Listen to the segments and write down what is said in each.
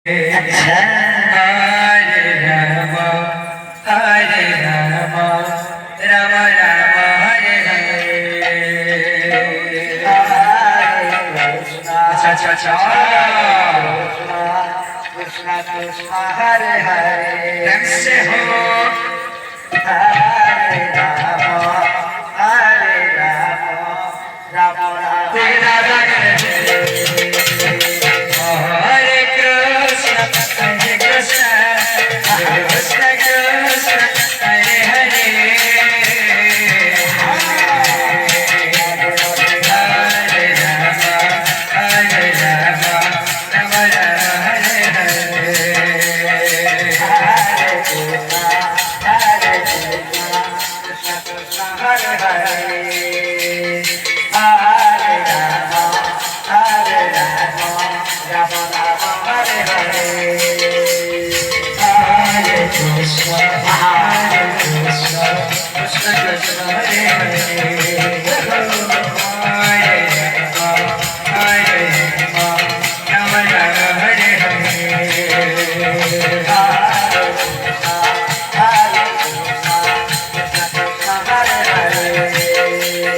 अच्छा हरे राम राम राम हरे हरे। अच्छा अच्छा अच्छा कृष्णा कृष्णा हरे हरे प्रेम से हो हरे राम राम राम तेरा रंग हरे कृष्ण कृष्ण कृष्ण कृष्ण हरे हरे। हरे राम राम राम हरे हरे। हरे कृष्णा कृष्णा हरे हरे हरे राम राम राम हरे हरे हरे कृष्ण कृष्ण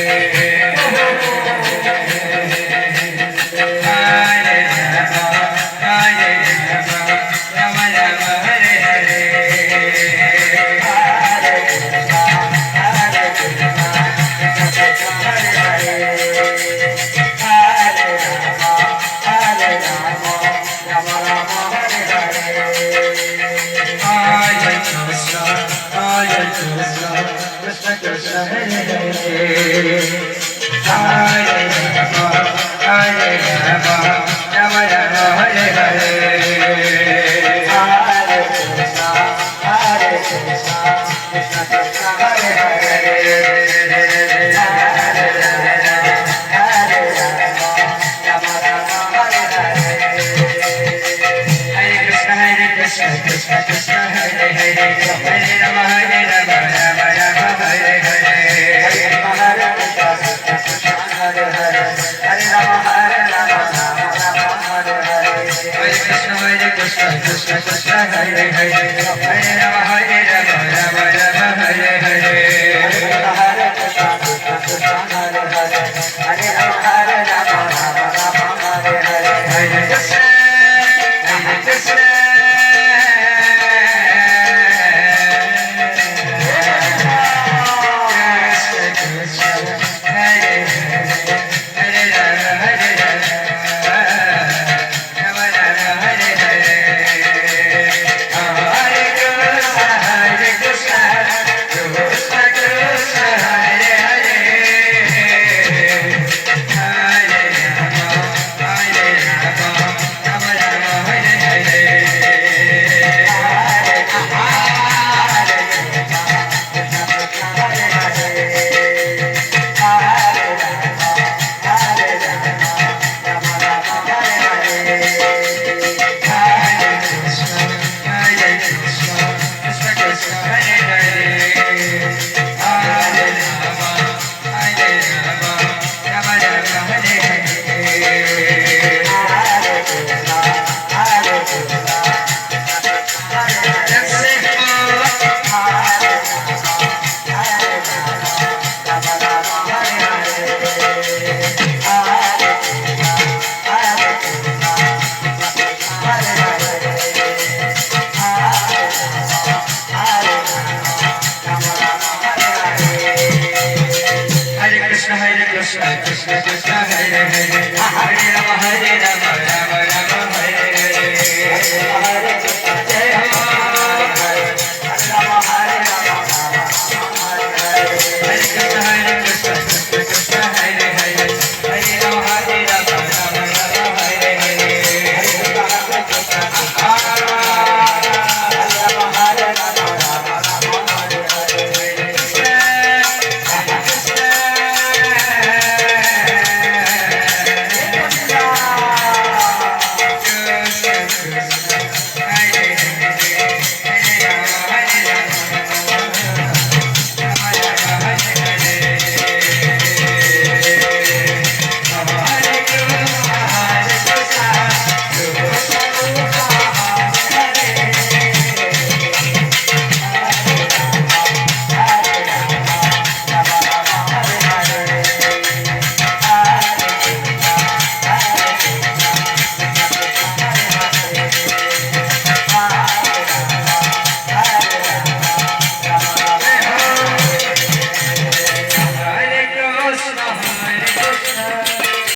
कृष्ण हरे हरे। हरे Ram Ram Hare Hare. Hare Krishna Krishna Krishna Hare Hare। Hare Rama Rama Hare Hare। Hare Krishna Krishna Hare Hare। Hare Rama Rama Rama Hare Hare। Krishna Krishna Hare Hare Hare Rama Rama Rama Hare Hare। Hare Krishna Krishna Krishna Hare Hare Hare Rama Rama Rama Hare Hare। Hare Krishna Krishna Krishna Hare Hare